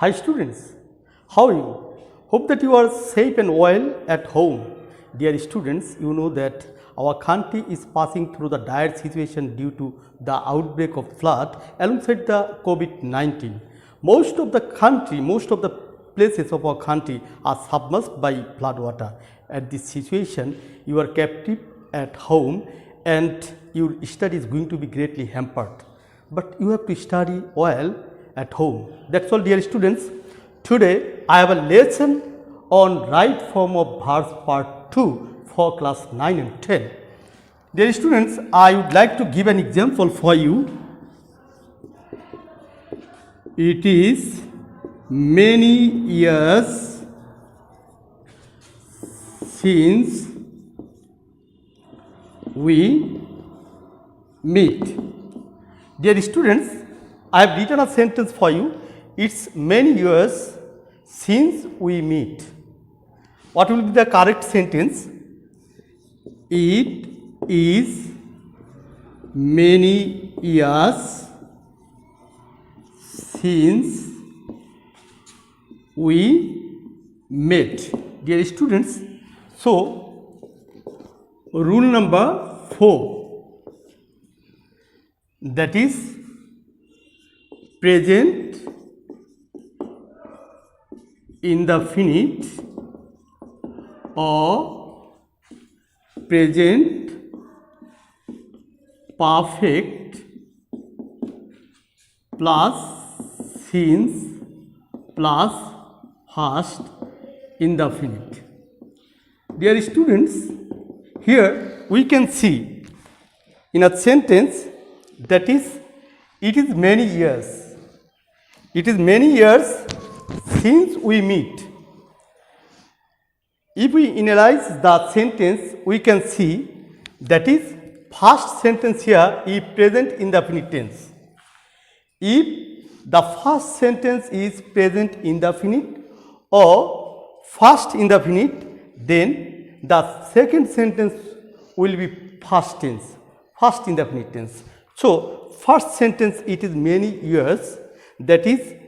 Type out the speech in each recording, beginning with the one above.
Hi students, how are you? Hope that you are safe and well at home. Dear students, you know that our country is passing through the dire situation due to the outbreak of flood alongside the COVID-19. Most of the places of our country are submerged by flood water. At this situation, you are captive at home and your study is going to be greatly hampered. But you have to study well at home. That's all, dear students. Today I have a lesson on right form of verbs part 2 for class 9 and 10. Dear students, I would like to give an example for you. It is many years since we meet. Dear students, I have written a sentence for you. It's many years since we meet. What will be the correct sentence? It is many years since we met. Dear students, so rule number 4, that is present indefinite or present perfect plus since plus past indefinite. Dear students, here we can see in a sentence that is it is many years. It is many years since we meet. If we analyze the sentence, we can see that is first sentence here is present indefinite tense. If the first sentence is present indefinite or first indefinite, then the second sentence will be past tense, first indefinite tense. So, first sentence it is many years, that is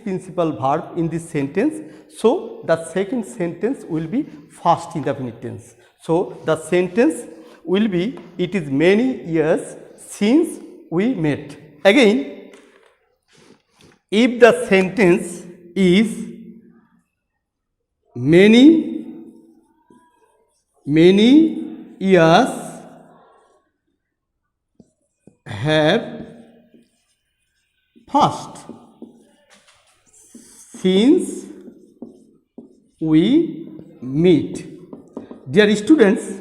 principal verb in this sentence. So, the second sentence will be first indefinite tense. So, the sentence will be it is many years since we met. Again, if the sentence is many years have passed since we meet. Dear students,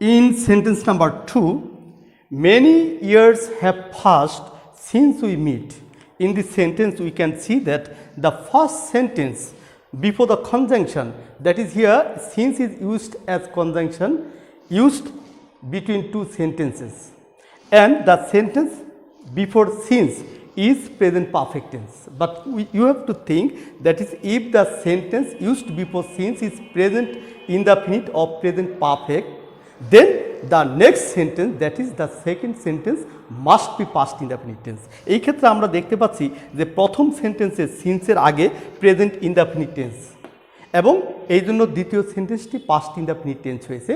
in sentence number 2, many years have passed since we meet. In this sentence, we can see that the first sentence before the conjunction, that is here, since is used as conjunction, used between two sentences, and the sentence before since is present perfect tense. But you have to think that is if the sentence used before since is present indefinite or present perfect, then the next sentence, that is the second sentence, must be past indefinite tense. এই ক্ষেত্রে আমরা দেখতে পাচ্ছি যে প্রথম সেন্টেন্সে সিন্সের আগে present indefinite tense এবং এই জন্য দ্বিতীয় সেন্টেন্সটি পাস্ট ইনডেফিনিট টেন্স হয়েছে।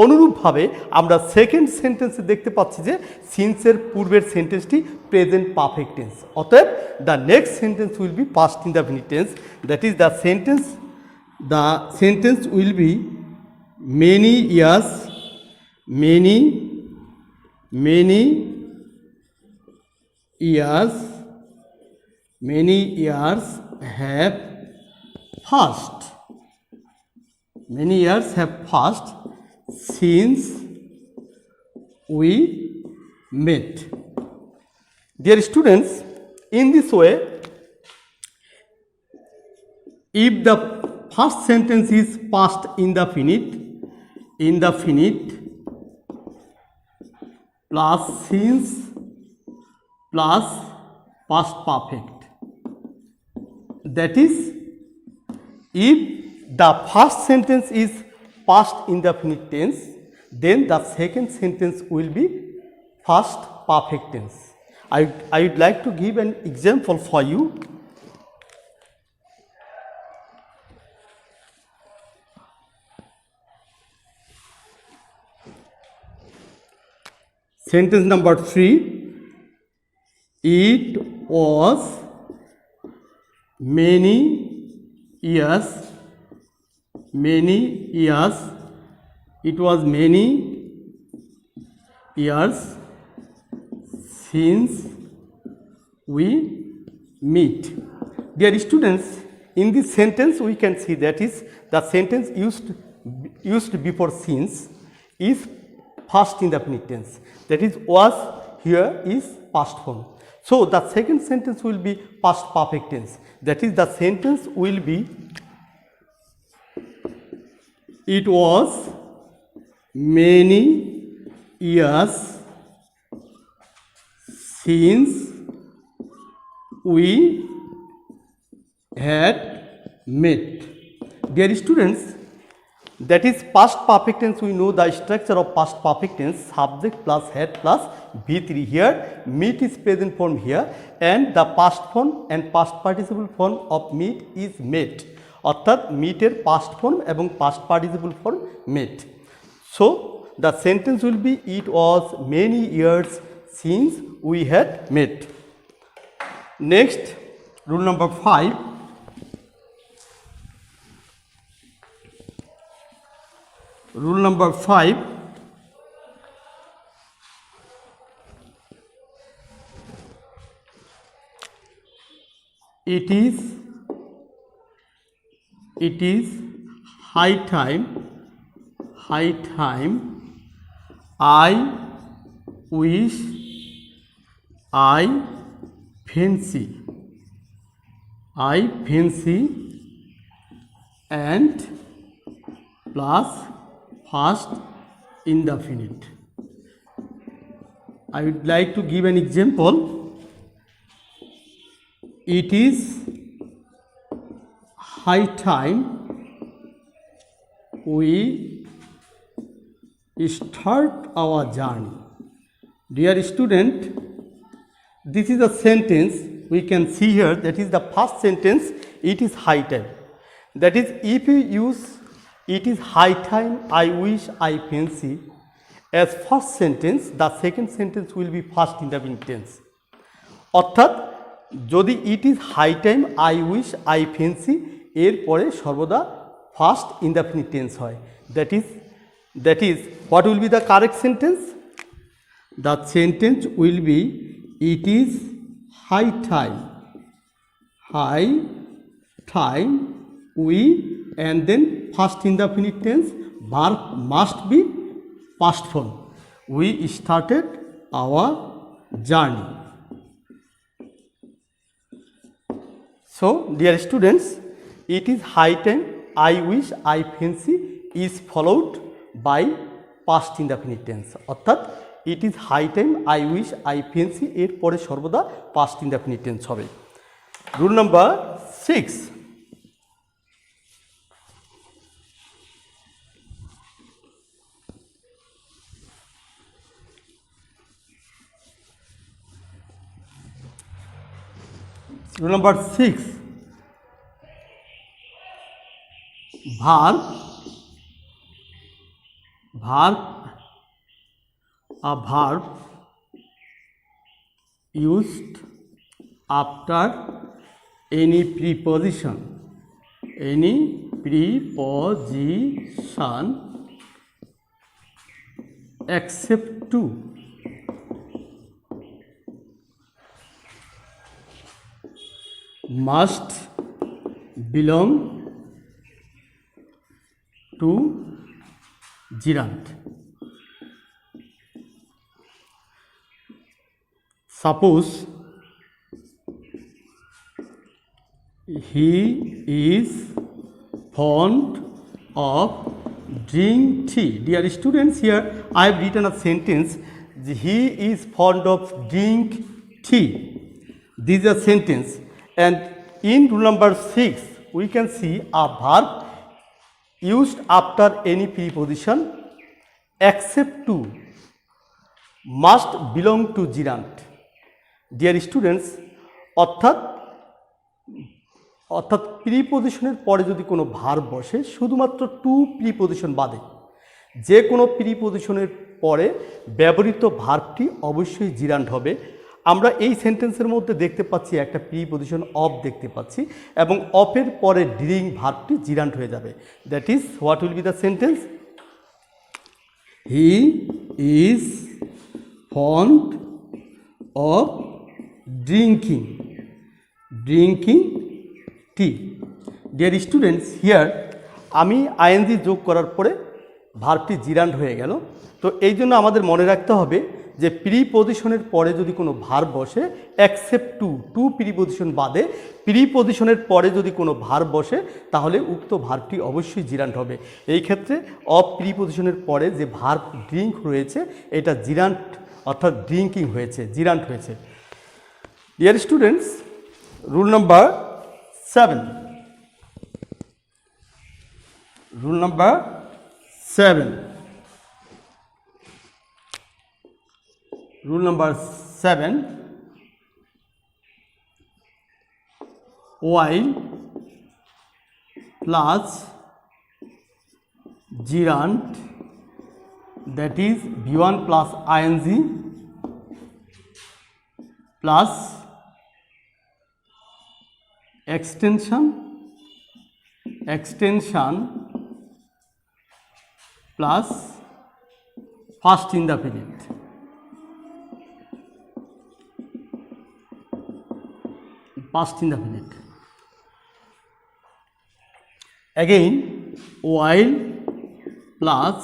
অনুরূপভাবে আমরা সেকেন্ড সেন্টেন্সে দেখতে পাচ্ছি যে সিন্সের পূর্বের সেন্টেন্সটি প্রেজেন্ট পারফেক্ট টেন্স। অতএব the next sentence will B past indefinite tense, that is the sentence will B many years have passed. Many years have passed since we met. Dear students, in this way, if the first sentence is past indefinite plus since plus past perfect, that is, if the first sentence is past indefinite tense, then the second sentence will be past perfect tense. I would like to give an example for you. Sentence number 3. It was many years. It was many years since we meet. Dear students, in this sentence we can see that is the sentence used before since is past indefinite tense. That is was here is past form. So the second sentence will be past perfect tense. That is the sentence will be it was many years since we had met. Dear students, that is past perfect tense. We know the structure of past perfect tense: subject plus had plus V3. Here meet is present form here, and the past form and past participle form of meet is met. অর্থাৎ meet-এর past form এবং past participle form met. So the sentence will be it was many years since we had met. Next, rule number 5. Rule number 5. It is high time I wish I fancy and plus past indefinite. I would like to give an example. It is high time we start our journey. Dear student, this is a sentence we can see here. That is the first sentence. It is high time. That is, if you use it is high time I wish I fancy as first sentence, the second sentence will be past indefinite tense. অর্থাৎ যদি it is high time I wish I fancy এর পরে সর্বদা first indefinite tense হয়। That is what will be the correct sentence? The sentence will be it is high time we and then past indefinite tense, verb must be past form. We started our journey. So dear students, it is high time I wish I fancy is followed by past indefinite tense. অর্থাৎ it is high time I wish I fancy এর পরে সর্বদা past indefinite tense হবে। Rule number 6. Rule number 6. A verb used after any preposition except to must belong to gerund. Suppose he is fond of drink tea. Dear students, here I have written a sentence. He is fond of drink tea. This is a sentence. And in rule number 6, we can see a verb used after any preposition except to must belong to gerund. Dear students, অর্থাৎ অর্থাৎ প্রিপোজিশনের পরে যদি কোনো verb বসে, শুধুমাত্র two preposition বাদে যে কোনো প্রিপোজিশনের পরে ব্যবহৃত ভার্বটি অবশ্যই জিরান্ট হবে। আমরা এই সেন্টেন্সের মধ্যে দেখতে পাচ্ছি একটা প্রিপোজিশন অফ দেখতে পাচ্ছি, এবং অফের পরে ডিরিং ভার্বটি জিরান্ট হয়ে যাবে। That is what will be the sentence? He is fond of drinking T. Dear students, here আমি আইএনজি যোগ করার পরে ভার্বটি জিরান্ট হয়ে গেল। তো এই জন্য আমাদের মনে রাখতে হবে যে প্রিপোজিশনের পরে যদি কোনো ভার্ব বসে, অ্যাকসেপ্ট টু প্রিপোজিশন বাদে প্রিপোজিশনের পরে যদি কোনো ভার্ব বসে, তাহলে উক্ত ভার্বটি অবশ্যই জিরান্ট হবে। এই ক্ষেত্রে অফ প্রিপোজিশনের পরে যে ভার্ব ড্রিঙ্ক রয়েছে, এটা জিরান্ট অর্থাৎ ড্রিঙ্কিং হয়েছে, জিরান্ট হয়েছে। Dear students, rule number 7. Rule number 7. Rule number 7. While plus gerund, that is V1 plus ing plus extension plus past indefinite. Past indefinite. Again, while plus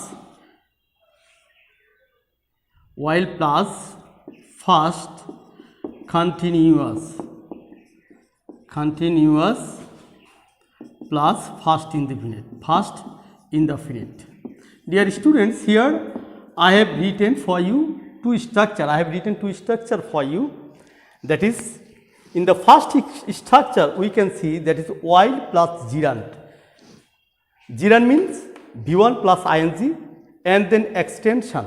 first continuous plus first indefinite. Dear students, here I have written for you two structure. I have written two structure for you. That is, in the first structure we can see that is while plus gerund. Gerund means V1 plus ing and then extension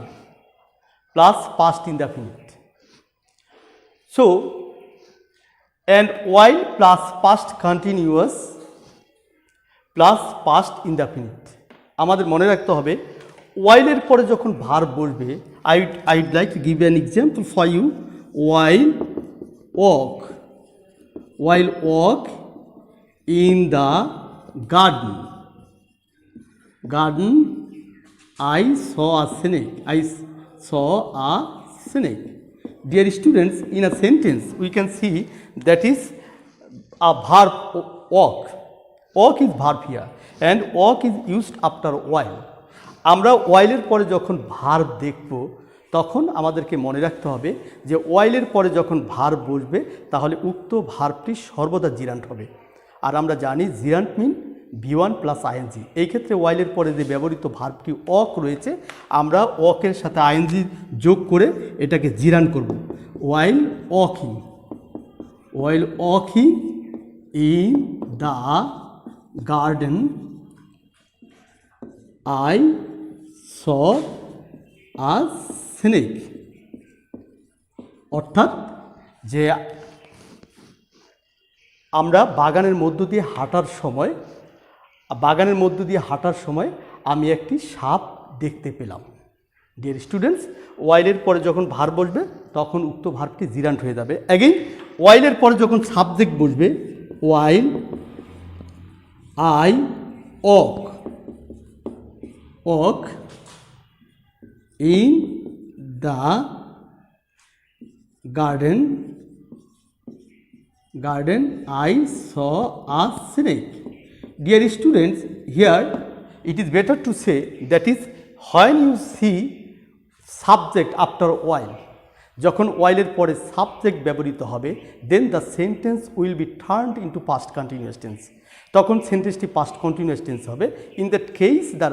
plus past indefinite. So, and while plus past continuous plus past indefinite. আমাদের মনে রাখতে হবে while-এর পরে যখন verb বসবে, I would like to give an example for you. While walk in the garden, I saw a snake. Dear students, in a sentence we can see that is a verb walk. Walk is verb here and walk is used after while. আমরা while-এর পরে যখন verb দেখব, তখন আমাদেরকে মনে রাখতে হবে যে while-এর পরে যখন ভার্ব বসবে, তাহলে উক্ত ভার্বটি সর্বদা জিরান্ট হবে। আর আমরা জানি জিরান্ট মিন V1 প্লাস ing। এই ক্ষেত্রে while-এর পরে যে ব্যবহৃত ভার্বটি walk রয়েছে, আমরা walk-এর সাথে ing যোগ করে এটাকে জিরান্ট করব। while walking in the garden, I saw a snake. অর্থাৎ যে আমরা বাগানের মধ্য দিয়ে হাঁটার সময় আমি একটি সাপ দেখতে পেলাম। ডিয়ার স্টুডেন্টস, while-এর পরে যখন ভার্ব বসবে, তখন উক্ত ভার্বটি জিরান্ট হয়ে যাবে। অ্যাগেইন while-এর পরে যখন সাবজেক্ট বসবে, while I walk in the garden, I saw a snake. Dear students, here it is better to say that is when you see subject after while. যখন while-এর পরে সাবজেক্ট ব্যবহৃত হবে, then the sentence will be turned into past continuous tense. তখন সেন্টেন্সটি past continuous tense হবে। In that case, the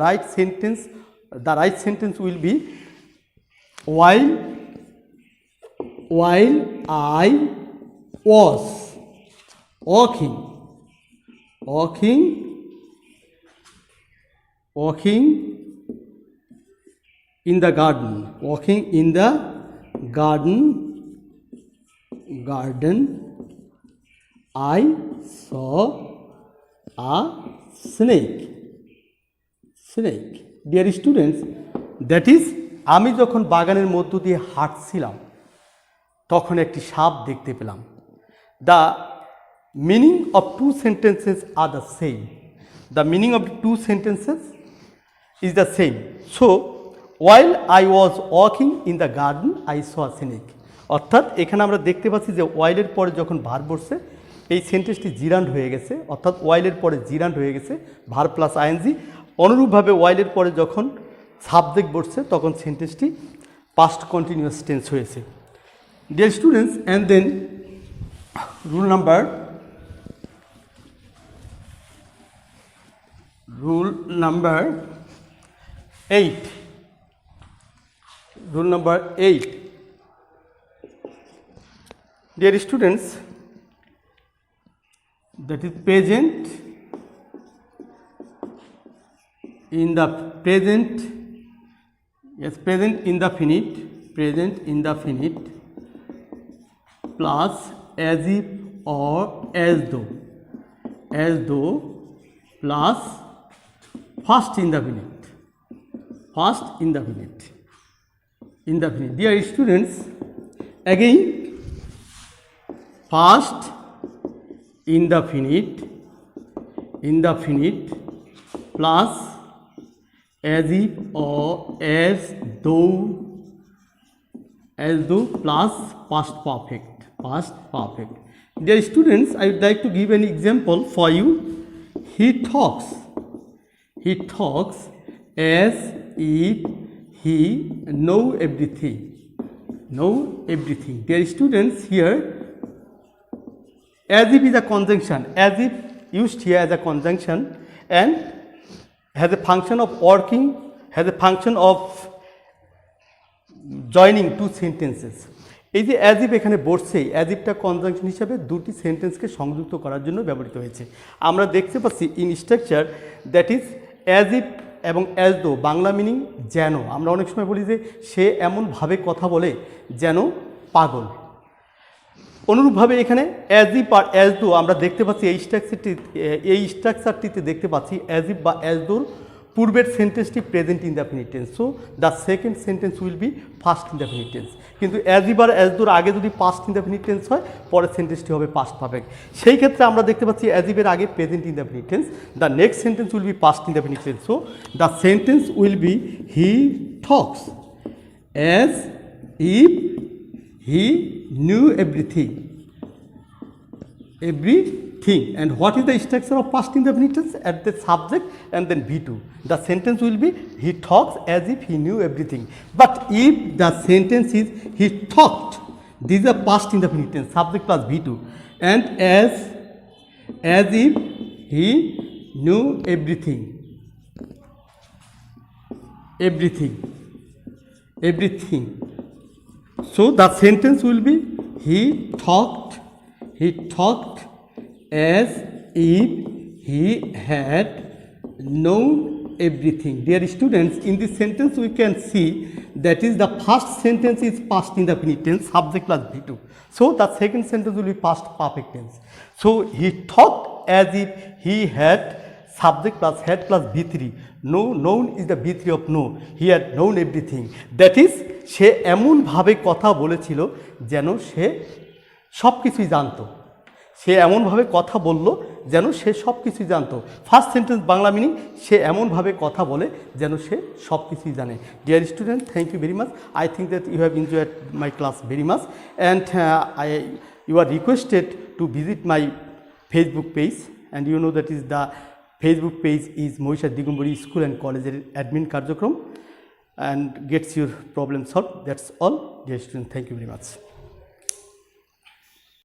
right sentence will be while I was walking in the garden, garden I saw a snake. Dear students, that is আমি যখন বাগানের মধ্য দিয়ে হাঁটছিলাম তখন একটি সাপ দেখতে পেলাম। The meaning of two sentences are the same. The meaning of the two sentences is the same. So, while I was walking in the garden, I saw a snake. অর্থাৎ এখানে আমরা দেখতে পাচ্ছি যে ওয়াইলের পরে যখন ভার বসছে এই সেন্টেন্সটি জিরান্ড হয়ে গেছে, অর্থাৎ ওয়াইলের পরে জিরান্ড হয়ে গেছে ভার প্লাস আইএনজি। অনুরূপভাবে ওয়াইলের পরে যখন সাবজেক্ট বসছে তখন সেন্টেন্সটি পাস্ট কন্টিনিউয়াস টেন্স হয়েছে। Dear students, and then rule number 8. Rule number 8. Dear students, that is present indefinite plus as if or as though plus first indefinite. Dear students, again first indefinite plus as if or as though plus past perfect. Dear students, I would like to give an example for you. He talks as if he know everything. Dear students, here as if is a conjunction, as if used here as a conjunction and has a function of working, has a function of joining two sentences. এই যে as if এখানে বসছে, as ইফটা conjunction হিসাবে দুটি সেন্টেন্সকে সংযুক্ত করার জন্য ব্যবহৃত হয়েছে। আমরা দেখতে পাচ্ছি in structure that is as if এবং অ্যাজ দো বাংলা মিনিং যেন। আমরা অনেক সময় বলি যে সে এমনভাবে কথা বলে যেন পাগল। অনুরূপভাবে এখানে অ্যাজ ইফ আর অ্যাজ দো আমরা দেখতে পাচ্ছি এই স্ট্রাকচারটিতে দেখতে পাচ্ছি অ্যাজ ইফ বা অ্যাজ দোর পূর্বের সেন্টেন্সটি present indefinite tense, so the second sentence will be first indefinite tense. কিন্তু অ্যাজ ইফ আর অ্যাজ দোর আগে যদি পাস্ট ইনডেফিনিট টেন্স হয় পরের সেন্টেন্সটি হবে পাস্ট পারফেক্ট। সেই ক্ষেত্রে আমরা দেখতে পাচ্ছি অ্যাজ ইফের আগে present indefinite tense, the next sentence will B past indefinite tense, so the sentence will B he talks as if he knew everything. And what is the structure of past indefinite tense? At the subject and then V2. The sentence will be he talks as if he knew everything. But if the sentence is he talked, this is a past indefinite tense, subject plus V2. And as if he knew everything. So the sentence will be he talked as if he had known everything. Dear students, in this sentence we can see that is the first sentence is past indefinite tense, subject plus V2. So the second sentence will be past perfect tense. So he talked as if he had, subject plus had plus V3. Known is the V3 of know. He had known everything. That is সে এমনভাবে কথা বলেছিল যেন সে সব কিছুই জানতো। সে এমনভাবে কথা বলল যেন সে সব কিছুই জানতো। ফার্স্ট সেন্টেন্স বাংলা মিনিং সে এমনভাবে কথা বলে যেন সে সব কিছুই জানে। Dear student, thank you very much. I think that you have enjoyed my class very much and you are requested to visit my Facebook page, and you know that is the Facebook page is Mohishar Digumbori School and College admin কার্যক্রম and gets your problem solved. That's all, dear students. Thank you very much.